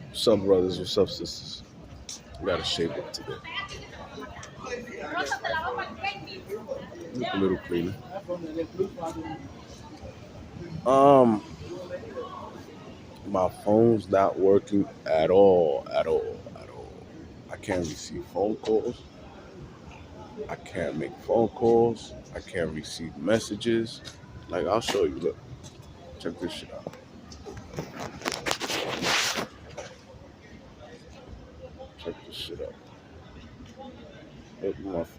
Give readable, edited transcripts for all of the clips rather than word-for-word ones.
What's up, brothers? What's up, sisters? I gotta shave up today. Look a little cleaner. Um, my phone's not working at all, at all, at all. I can't receive phone calls. I can't make phone calls. I can't receive messages. Like, I'll show you. Look, check this shit out. Check this shit out.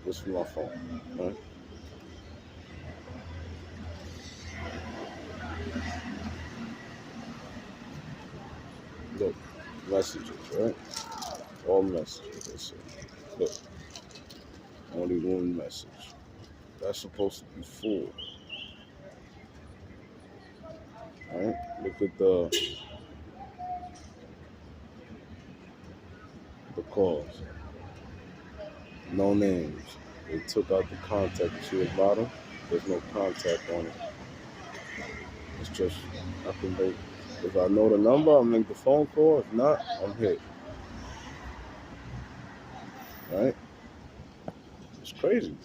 This is my phone. Right? Look, messages, right? All messages. That's it. Look, only one message. That's supposed to be full. Right? Look at the calls. No names. They took out the contact. You see the bottom? There's no contact on it. It's just I can make. If I know the number, I'll make the phone call. If not, I'm hit. Right? It's crazy.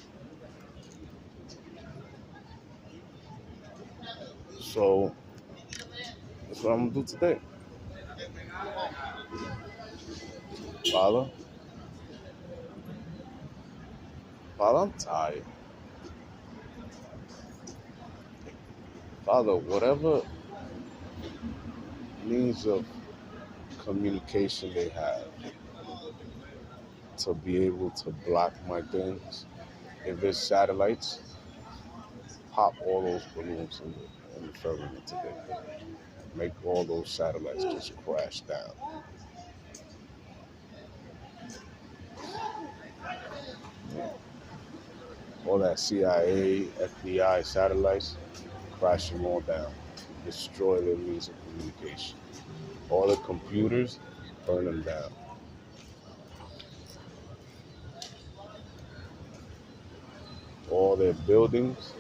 So that's what I'm gonna do today. Father, Father, I'm tired. Father, whatever means of communication they have to be able to block my things. If there's satellites, pop all those balloons in the firmament today. Make all those satellites just crash down. All that CIA, FBI satellites, crash them all down. Destroy their means of communication. All the computers, burn them down. All their buildings,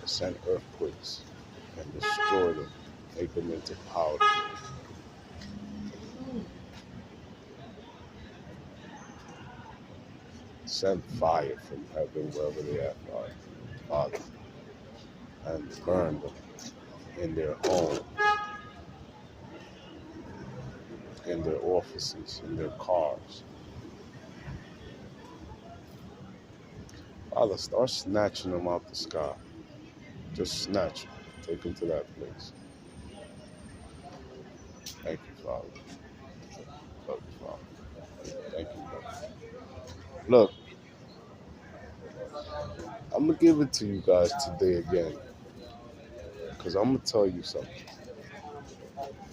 send earthquakes and destroy them, make them into powder. Send fire from heaven wherever they are, Father, and burn them in their home, in their offices, in their cars. Father, start snatching them out the sky. Just snatch them. Take them to that place. Thank you, Father. Love you, Father. Thank you, Lord. Look, I'm going to give it to you guys today again. Because I'm going to tell you something.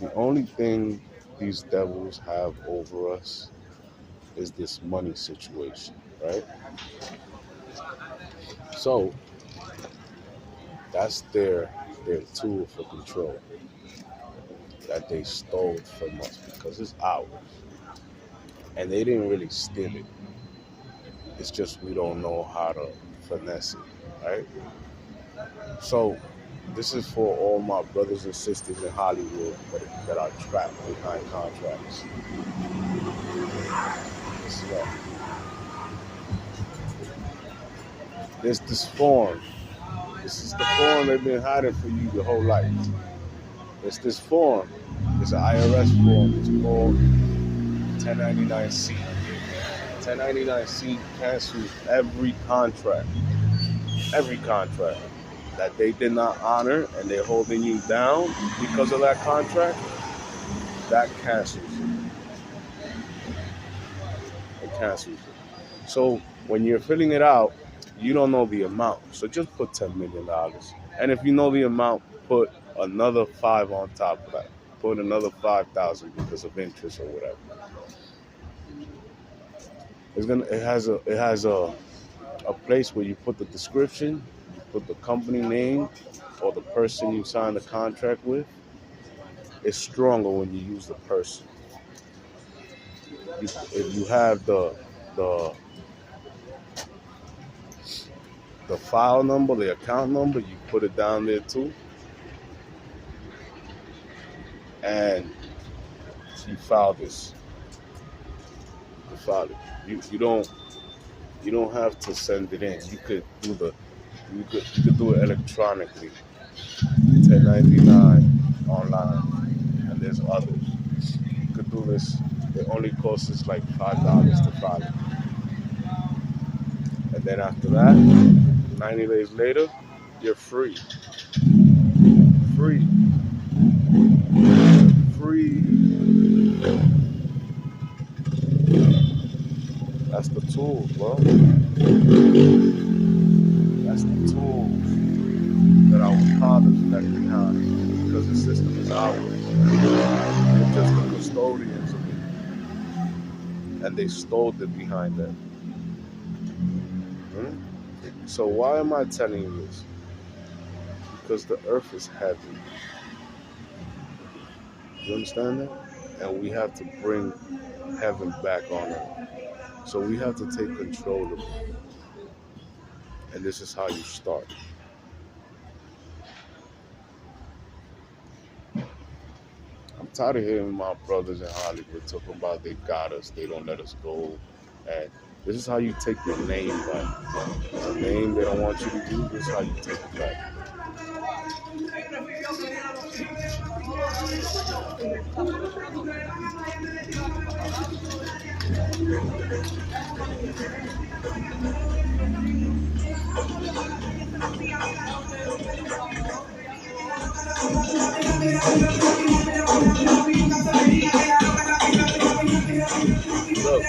The only thing these devils have over us is this money situation, right? So, that's their tool for control that they stole from us because it's ours. And they didn't really steal it. It's just we don't know how to finesse it, right? So this is for all my brothers and sisters in Hollywood that are trapped behind contracts. Listen up. There's this form. This is the form they've been hiding for you your whole life. It's this form. It's an IRS form. It's called 1099-C. 1099-C cancels every contract that they did not honor and they're holding you down because of that contract. That cancels it. It cancels it. So when you're filling it out, you don't know the amount. So just put $10 million. And if you know the amount, put another 5 on top of that. Put another 5,000 because of interest or whatever. It has a place where you put the description, you put the company name or the person you signed the contract with. It's stronger when you use the person. If you have the file number, the account number, you put it down there too. and he filed this. He filed it. You don't have to send it in. You could do it electronically. 1099 online, and there's others. You could do this. It only costs us like $5 to file it, and then after that, 90 days later, you're free. Free. Free. That's the tools, bro. That's the tools that our fathers left behind, because the system is ours. We're just the custodians of it, and they stole it behind them. So why am I telling you this? Because the earth is heavy. You understand that? And we have to bring heaven back on earth. So we have to take control of it. And this is how you start. I'm tired of hearing my brothers in Hollywood talking about they got us, they don't let us go. And this is how you take your name back. The name they don't want you to do, this is how you take it back. Look,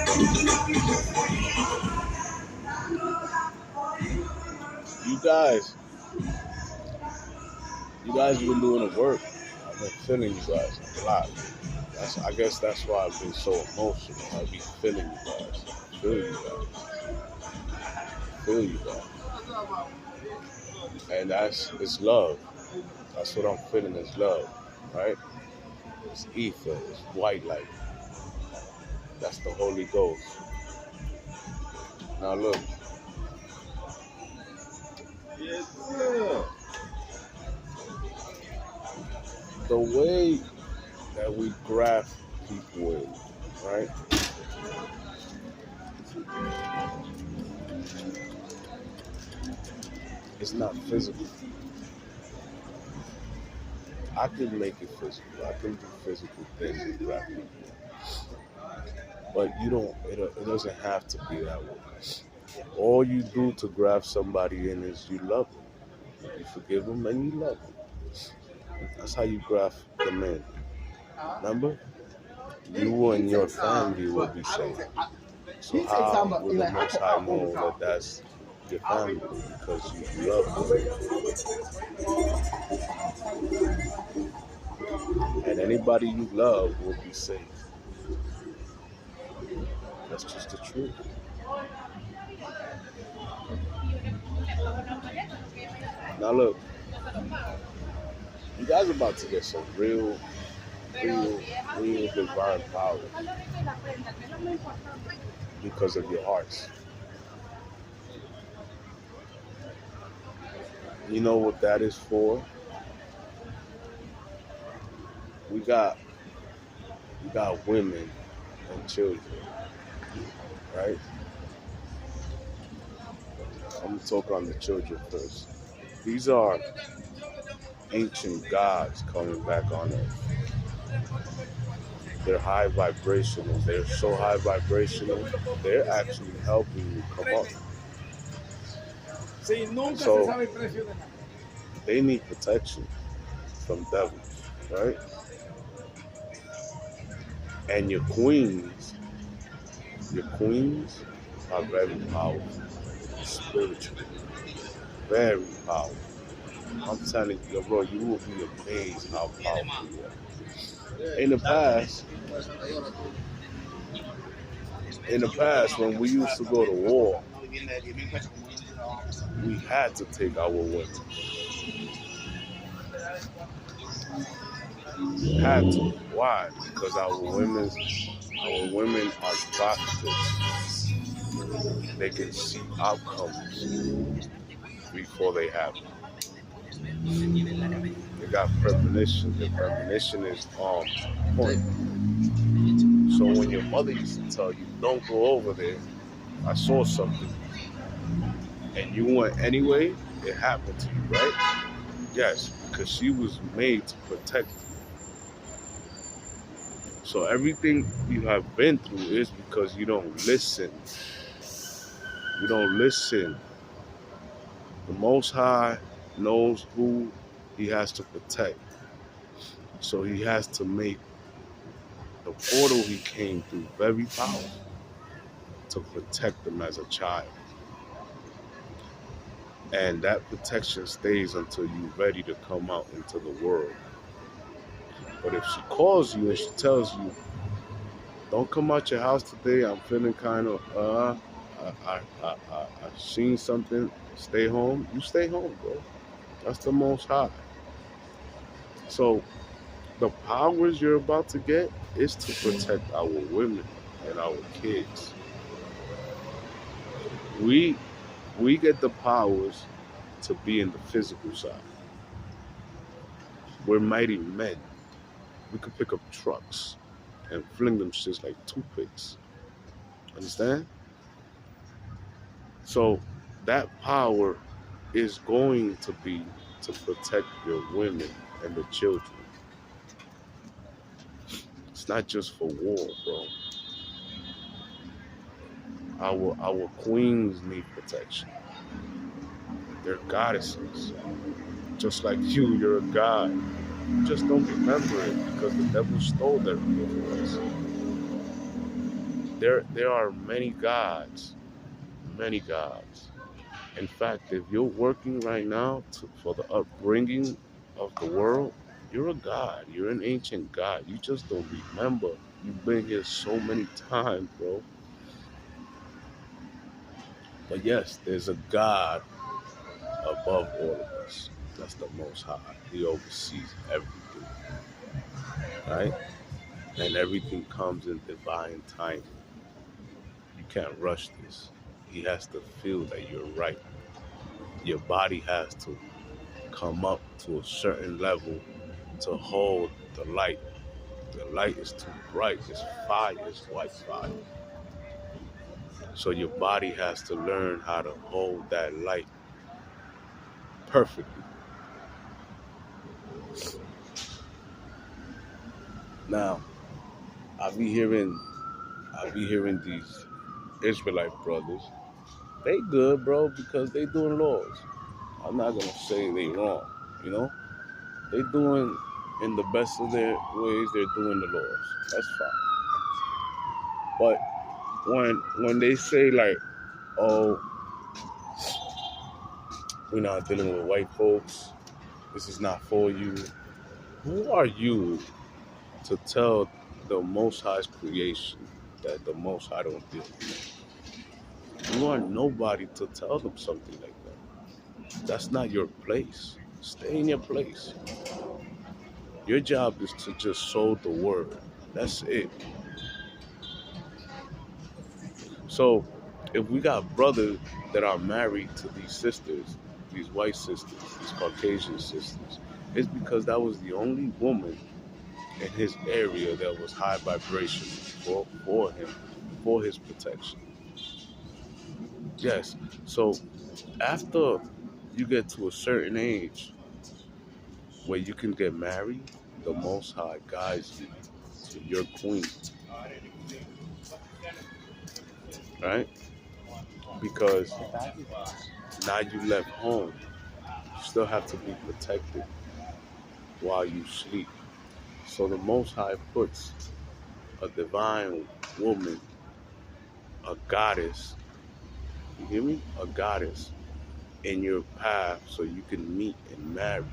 you guys have been doing the work. I've been feeling you guys a lot. I guess that's why I've been so emotional. I be feeling you guys. Feel you guys. And it's love. That's what I'm feeling is love, right? It's ether, it's white light. That's the Holy Ghost. Now look. The way that we graft people in, right? It's not physical. I can make it physical. I can do physical things and graft people. But it doesn't have to be that way. All you do to graft somebody in is you love them. You forgive them and you love them. That's how you graft them in. Remember? You and your family will be saved. So how will the Most High know that that's your family? Because you love them. And anybody you love will be saved. That's just the truth. Now look, you guys are about to get some real divine power because of your hearts. You know what that is for? We got women and children, right? I'm gonna talk on the children first. These are ancient gods coming back on earth. They're high vibrational. They're so high vibrational, they're actually helping you come up. So they need protection from devils, right? And your queens are very powerful, spiritually, very powerful. I'm telling you, bro, you will be amazed how powerful you are. In the past, when we used to go to war, we had to take our women. We had to. Why? Because our women are prophetess. They can see outcomes before they happen. They got premonition. The premonition is point. So when your mother used to tell you, don't go over there, I saw something, and you went anyway, it happened to you, right? Yes, because she was made to protect you. So everything you have been through is because you don't listen. You don't listen. The Most High knows who he has to protect. So he has to make the portal he came through very powerful to protect them as a child. And that protection stays until you're ready to come out into the world. But if she calls you and she tells you, don't come out your house today, I'm feeling kind of, I've seen something, stay home, you stay home, bro. That's the Most High. So the powers you're about to get is to protect our women and our kids. We get the powers to be in the physical side. We're mighty men. We could pick up trucks and fling them shits like toothpicks. Understand? So that power is going to be to protect your women and the children. It's not just for war, bro. Our queens need protection. They're goddesses. Just like you're a god. You just don't remember it because the devil stole everything from us. There are many gods. Many gods. In fact, if you're working right now for the upbringing of the world, you're a god. You're an ancient god. You just don't remember. You've been here so many times, bro. But yes, there's a God above all of us. That's the Most High. He oversees everything, right? And everything comes in divine timing. You can't rush this. He has to feel that you're right. Your body has to come up to a certain level to hold the light. The light is too bright. It's fire. It's white fire. So your body has to learn how to hold that light perfectly. Now, I be hearing these Israelite brothers. They good, bro, because they doing laws. I'm not gonna say they wrong, you know. They doing in the best of their ways. They're doing the laws. That's fine. But when they say like, oh, we're not dealing with white folks. This is not for you. Who are you to tell the Most High's creation that the Most High don't deal with them? You are nobody to tell them something like that. That's not your place. Stay in your place. Your job is to just sow the word. That's it. So if we got brothers that are married to these sisters, these white sisters, these Caucasian sisters, it's because that was the only woman in his area that was high vibration for him, for his protection. Yes. So after you get to a certain age where you can get married, the Most High guides you to your queen, right? Because now you left home, you still have to be protected while you sleep. So the Most High puts a divine woman, a goddess, you hear me? A goddess in your path so you can meet and marry.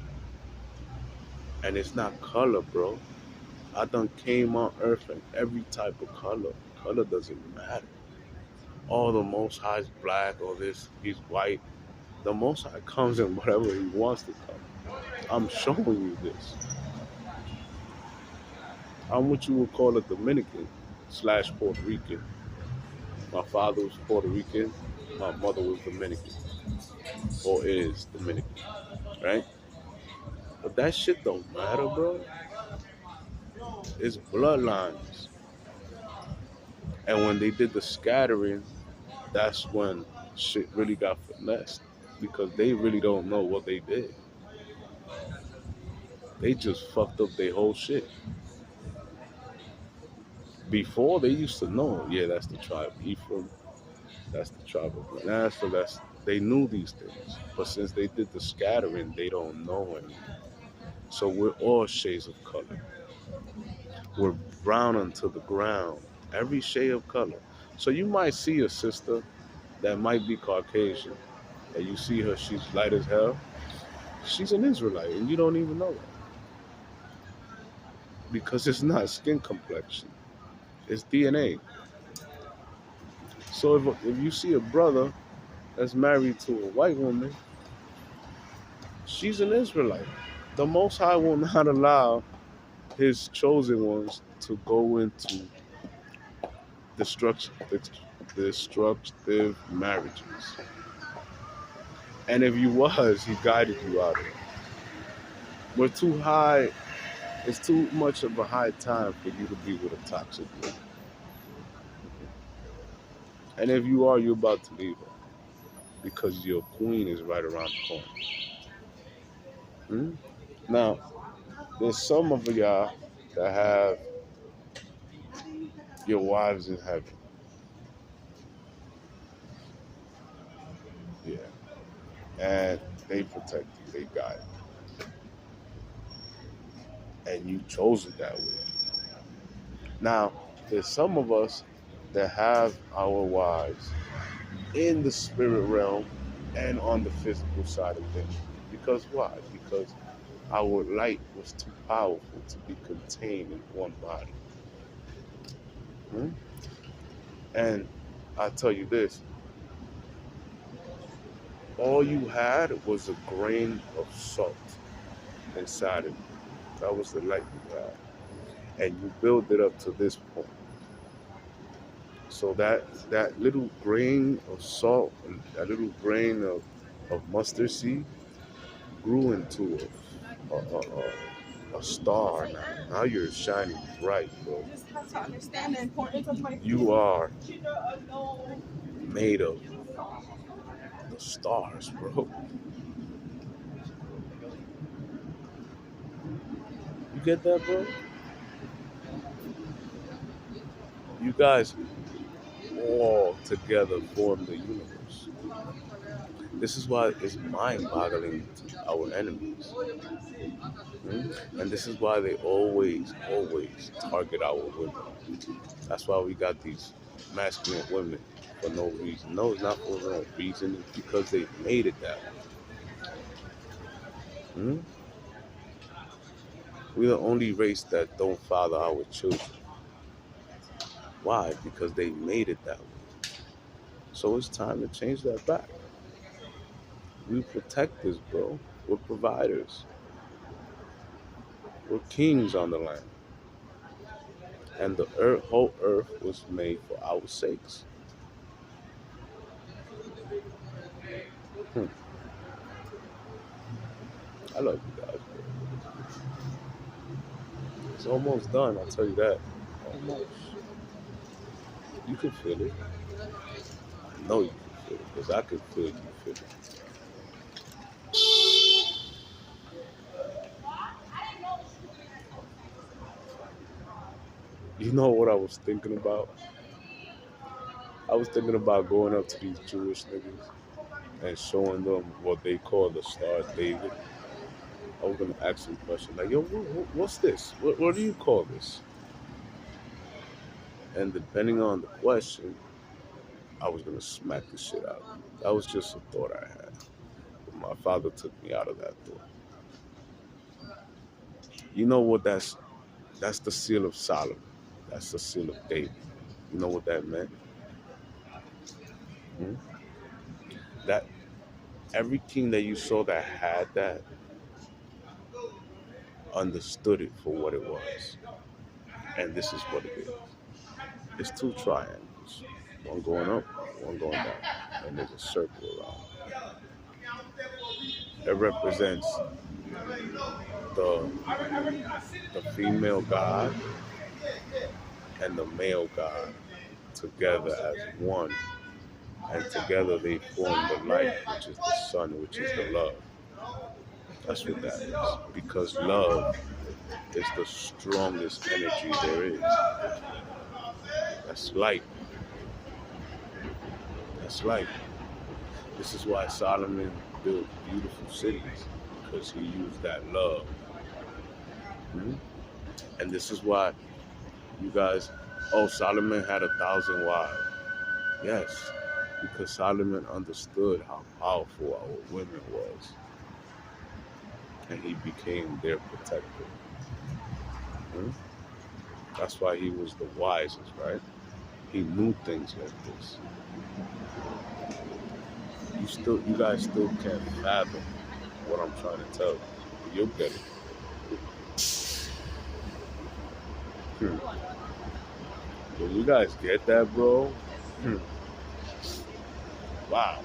And it's not color, bro. I done came on earth in every type of color. Color doesn't matter. Oh, the Most High is black or this, he's white. The Most High comes in whatever he wants to come. I'm showing you this. I'm what you would call a Dominican / Puerto Rican. My father was Puerto Rican. My mother was Dominican, or is Dominican, right? But that shit don't matter, bro. It's bloodlines. And when they did the scattering, that's when shit really got finessed because they really don't know what they did. They just fucked up their whole shit. Before they used to know, yeah, that's the tribe Ephraim, that's the tribe of Manasseh, that's they knew these things. But since they did the scattering, they don't know anymore. So we're all shades of color. We're brown unto the ground, every shade of color. So you might see a sister that might be Caucasian, and you see her, she's light as hell. She's an Israelite, and you don't even know that because it's not skin complexion, it's DNA. So if you see a brother that's married to a white woman, she's an Israelite. The Most High will not allow His chosen ones to go into destruction, destructive marriages. And if you was, He guided you out of it. We're too high. It's too much of a high time for you to be with a toxic woman. And if you are, you're about to leave her because your queen is right around the corner. Hmm? Now, there's some of y'all that have your wives in heaven. Yeah. And they protect you, they guide you. And you chose it that way. Now, there's some of us that have our wives in the spirit realm and on the physical side of things. Because why? Because our light was too powerful to be contained in one body. Hmm? And I tell you this, all you had was a grain of salt inside of you. That was the light you had. And you build it up to this point. So that little grain of salt, that little grain of mustard seed grew into a star now. Now you're shining bright, bro. You are made of the stars, bro. You get that, bro? You guys all together form the universe. This is why it's mind-boggling to our enemies. And this is why they always, always target our women. That's why we got these masculine women for no reason. No, it's not for no reason. It's because they made it that way. We're the only race that don't father our children. Why? Because they made it that way. So it's time to change that back. We protectors, bro. We're providers. We're kings on the land. And the whole earth was made for our sakes. Hmm. I love you guys, bro. It's almost done, I'll tell you that. Almost. You can feel it. I know you can feel it, because I can feel you feel it. You know what I was thinking about? I was thinking about going up to these Jewish niggas and showing them what they call the Star of David. I was gonna ask them a question like, "Yo, what's this? What do you call this?" And depending on the question, I was gonna smack the shit out. That was just a thought I had. But my father took me out of that thought. You know what? That's the seal of Solomon. That's the seal of David. You know what that meant? Hmm? That every king that you saw that had that understood it for what it was. And this is what it is. It's two triangles. One going up, one going down. And there's a circle around. It represents the the female god and the male god together as one, and together they form the light, which is the sun, which is the love. That's what that is. Because love is the strongest energy there is. That's light. That's light. This is why Solomon built beautiful cities, because he used that love. Mhm. And this is why you guys, oh, Solomon had 1,000 wives. Yes, because Solomon understood how powerful our women was, and he became their protector. Mhm. That's why he was the wisest, right? He knew things like this. You guys still can't fathom what I'm trying to tell you. You'll get it. Hmm. When you guys get that, bro, hmm. Wow.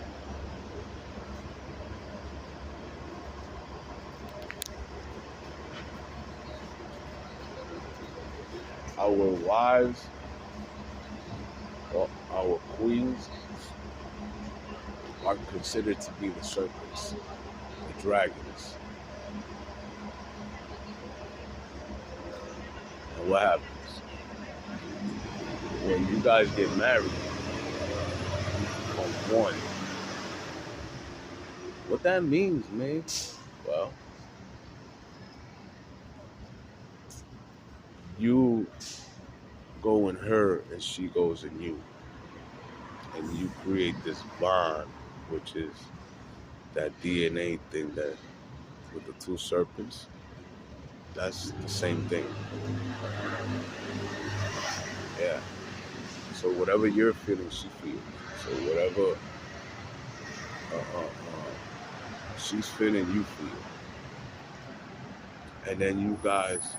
Our wives, or our queens, are considered to be the serpents, the dragons. And what happens? When you guys get married on one, what that means, man? Well, you go in her and she goes in you. And you create this bond, which is that DNA thing that with the two serpents, that's the same thing. Yeah. So whatever you're feeling, she feels. So whatever she's feeling, you feel. And then you guys,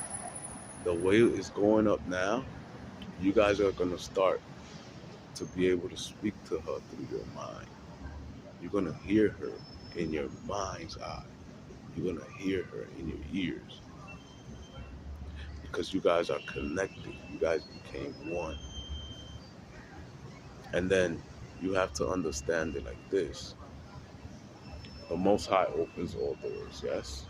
the way it's going up now, you guys are gonna start to be able to speak to her through your mind. You're gonna hear her in your mind's eye. You're gonna hear her in your ears. Because you guys are connected. You guys became one. And then you have to understand it like this. The Most High opens all doors, yes?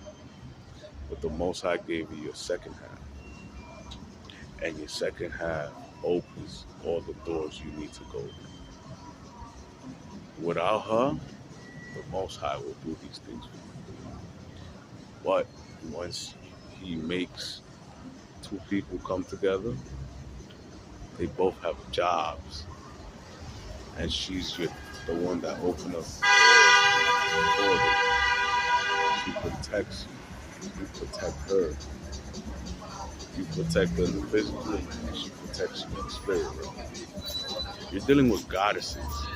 But the Most High gave you your second half. And your second half opens all the doors you need to go through. Without her, the Most High will do these things for you. But once he makes two people come together, they both have jobs. And she's the one that opened up doors for them. She protects you. You protect her. You protect her in the physical, and she protects you in the spirit. You're dealing with goddesses,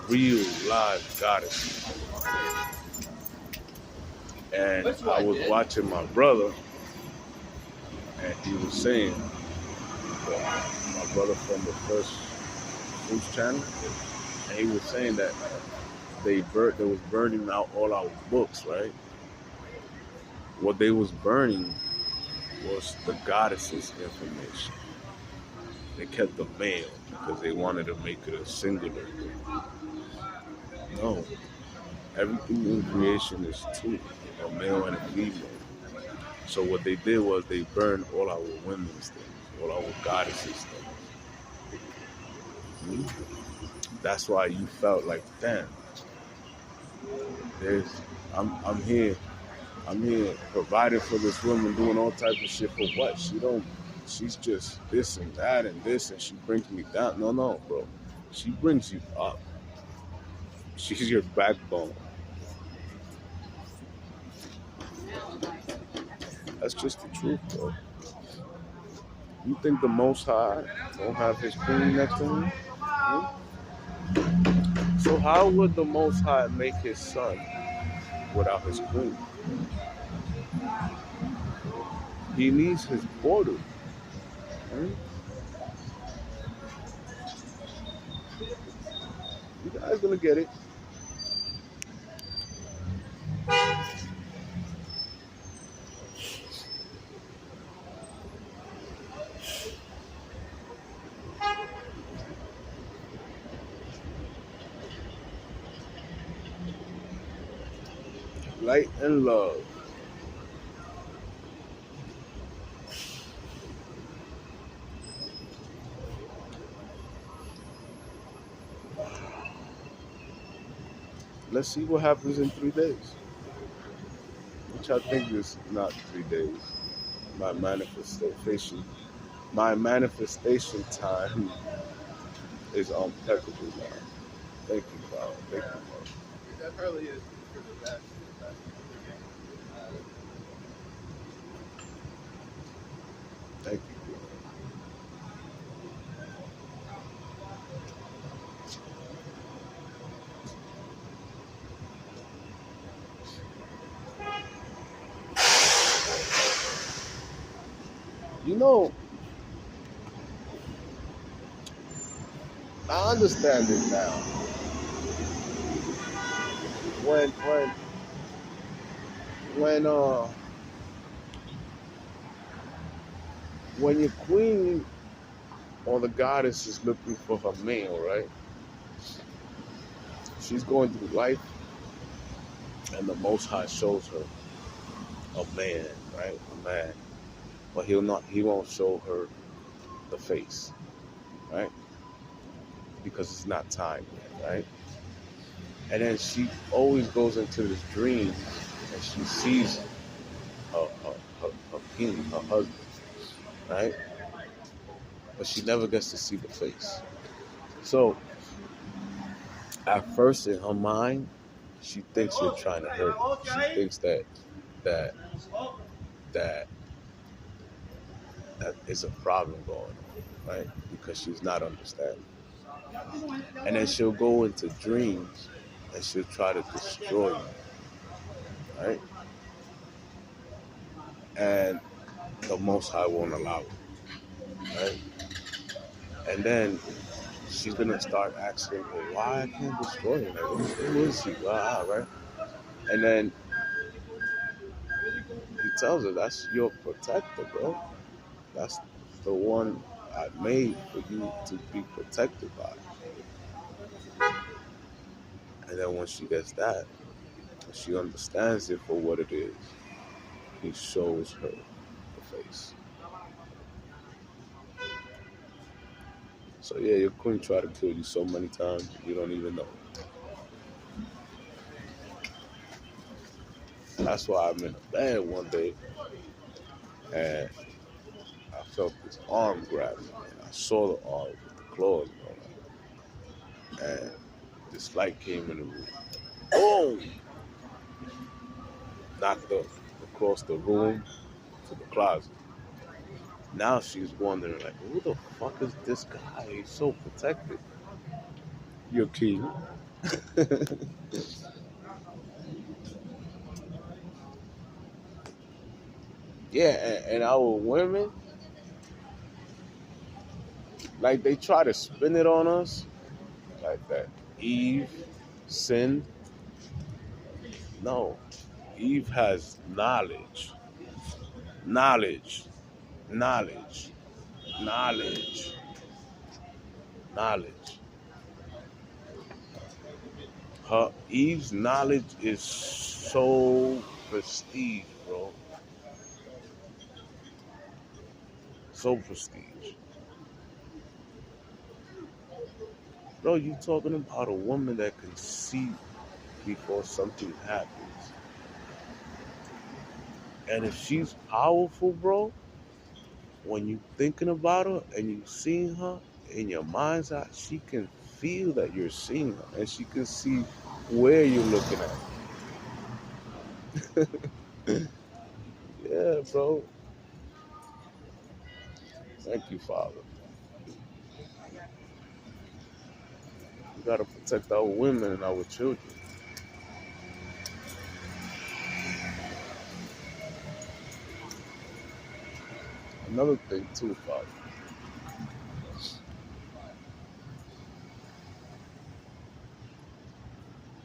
real live goddesses. And I was watching my brother, and he was saying, my brother from the first Fruits channel, and he was saying that they was burning out all our books, right? What they was burning was the goddesses' information. They kept the male because they wanted to make it a singular thing. No, everything in creation is two, a male and a female. So what they did was they burned all our women's things, all our goddesses' things. That's why you felt like, damn, I'm here providing for this woman, doing all types of shit for what? She's just this and that and this, and she brings me down. No, bro. She brings you up. She's your backbone. That's just the truth, bro. You think the Most High don't have his queen next to him? Hmm? So how would the Most High make his son without his queen? He needs his border. Hmm? You guys gonna get it. light and love. Let's see what happens in 3 days. Which I think is not 3 days. My manifestation, my manifestation time is impeccable now. Thank you, Father. Thank you, Father. That probably is for the best. Thank you, God. You know, I understand it now. When when when when your queen or the goddess is looking for her male, right? She's going through life, and the Most High shows her a man, right? A man, but he won't show her the face, right? Because it's not time yet, right? And then she always goes into this dream, and she sees her king, her husband, right? But she never gets to see the face. So at first, in her mind, she thinks you're trying to hurt her. She thinks that that that is a problem going on, right? Because she's not understanding. And then she'll go into dreams and she'll try to destroy you, right? And the Most High won't allow it, right? And then she's gonna start asking, well, why I can't destroy him? Like, who is he? Right? And then he tells her, that's your protector, bro. That's the one I made for you to be protected by. And then when she gets that, when she understands it for what it is, he shows her the face. So yeah, your queen tried to kill you so many times you don't even know. That's why I'm in a bed one day and I felt this arm grab me and I saw the arm with the claws and all that. And this light came in the room. Boom! Knocked her across the room to the closet. Now she's wondering, like, who the fuck is this guy? He's so protected. Your king. Yeah, and our women, like, they try to spin it on us, like that. Eve sinned. No, Eve has knowledge, knowledge, knowledge, knowledge, knowledge. Her Eve's knowledge is so prestige, bro. So prestige. Bro, you talking about a woman that can see before something happens. And if she's powerful, bro, when you thinking about her and you seeing her in your mind's eye, she can feel that you're seeing her and she can see where you're looking at. Yeah, bro. Thank you, Father. We gotta protect our women and our children. Another thing too, Father.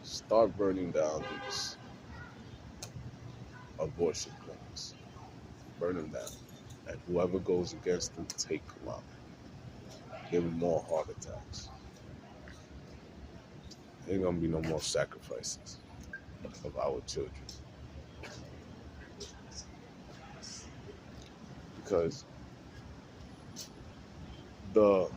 Start burning down these abortion clinics. Burn them down. And whoever goes against them, take them out. Give them more heart attacks. Ain't gonna be no more sacrifices of our children. because the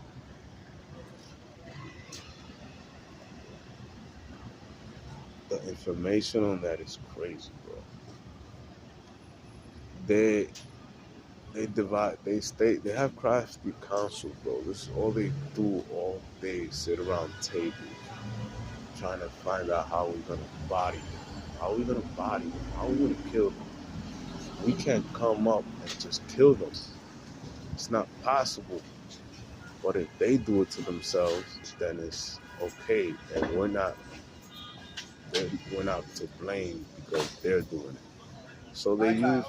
the information on that is crazy, bro. They they have crafty counsel, bro. This is all they do all day, sit around tables trying to find out how we're gonna body them. How are we gonna body them? How are we gonna kill them? We can't come up and just kill them. It's not possible. But if they do it to themselves, then it's okay, and we're not to blame because they're doing it. So they use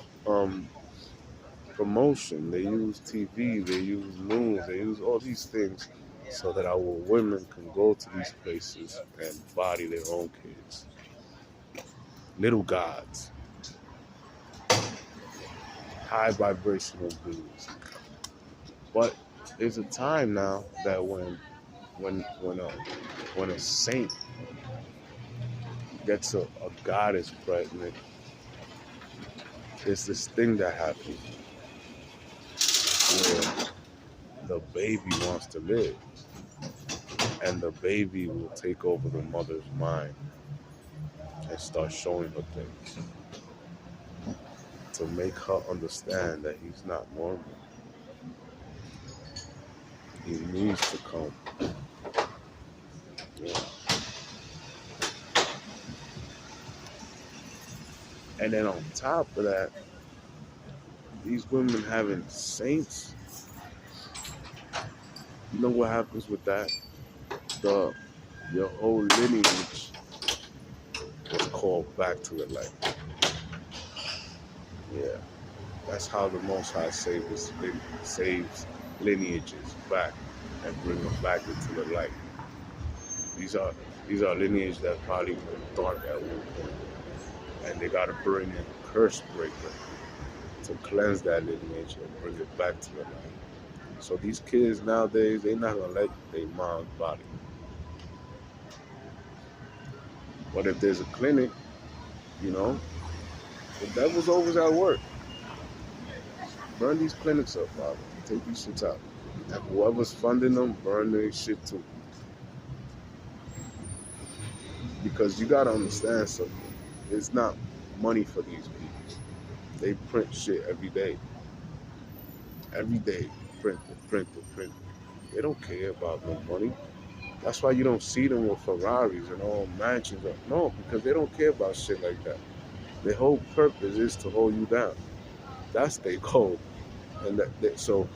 promotion, they use TV, they use news, they use all these things so that our women can go to these places and body their own kids. Little gods, high vibrational beings. But there's a time now that when when a saint gets a goddess pregnant, there's this thing that happens where the baby wants to live, and the baby will take over the mother's mind and start showing her things to make her understand that he's not normal. He needs to come. Yeah. And then on top of that, these women having saints, you know what happens with that? Your whole lineage was called back to the light. Yeah, that's how the Most High saves lineages back and bring them back into the light. These are lineage that probably were dark at one point, and they got to bring in a curse breaker to cleanse that lineage and bring it back to the light. So these kids nowadays, they're not gonna let their mom's body. But if there's a clinic, you know, the devil's always at work. Burn these clinics up, Father. Take these shits out. And whoever's funding them, burn their shit too. Because you gotta understand something. It's not money for these people. They print shit every day. Every day. Print it. They don't care about no money. That's why you don't see them with Ferraris and all mansions. No, because they don't care about shit like that. Their whole purpose is to hold you down. That's their goal. And so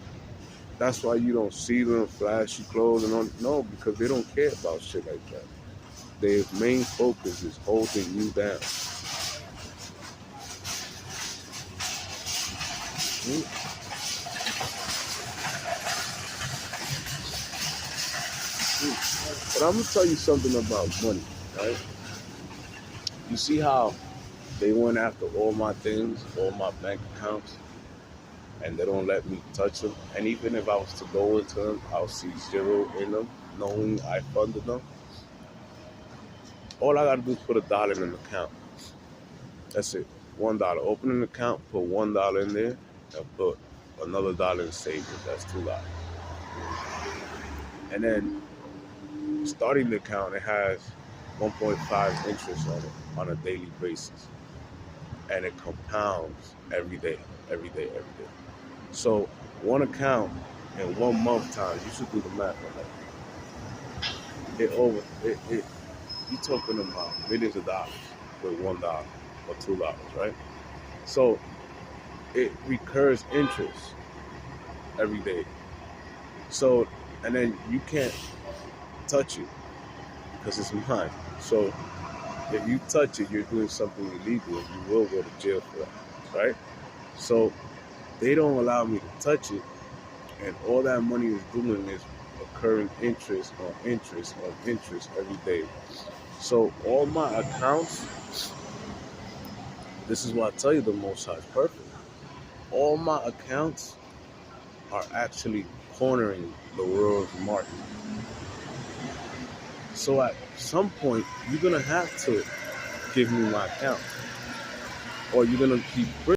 that's why you don't see them flashy clothes and all. No, because they don't care about shit like that. Their main focus is holding you down. But I'm gonna tell you something about money, right? You see how they went after all my things, all my bank accounts, and they don't let me touch them. And even if I was to go into them, I'll see zero in them, knowing I funded them. All I gotta do is put $1 in an account. That's it. $1. Open an account, put $1 in there, and put another $1 in savings. That's $2. And then starting the account, it has 1.5 interest on it on a daily basis. And it compounds every day. So one account in 1 month time, you should do the math on that. You're talking about millions of dollars with $1 or $2, right? So it recurs interest every day. So, and then you can't touch it because it's mine. So if you touch it, you're doing something illegal and you will go to jail for that, right? So they don't allow me to touch it, and all that money is doing is occurring interest on interest on interest every day. So all my accounts, this is why I tell you the Most High is perfect. All my accounts are actually cornering the world's market. So at some point, you're gonna have to give me my account, or you're gonna keep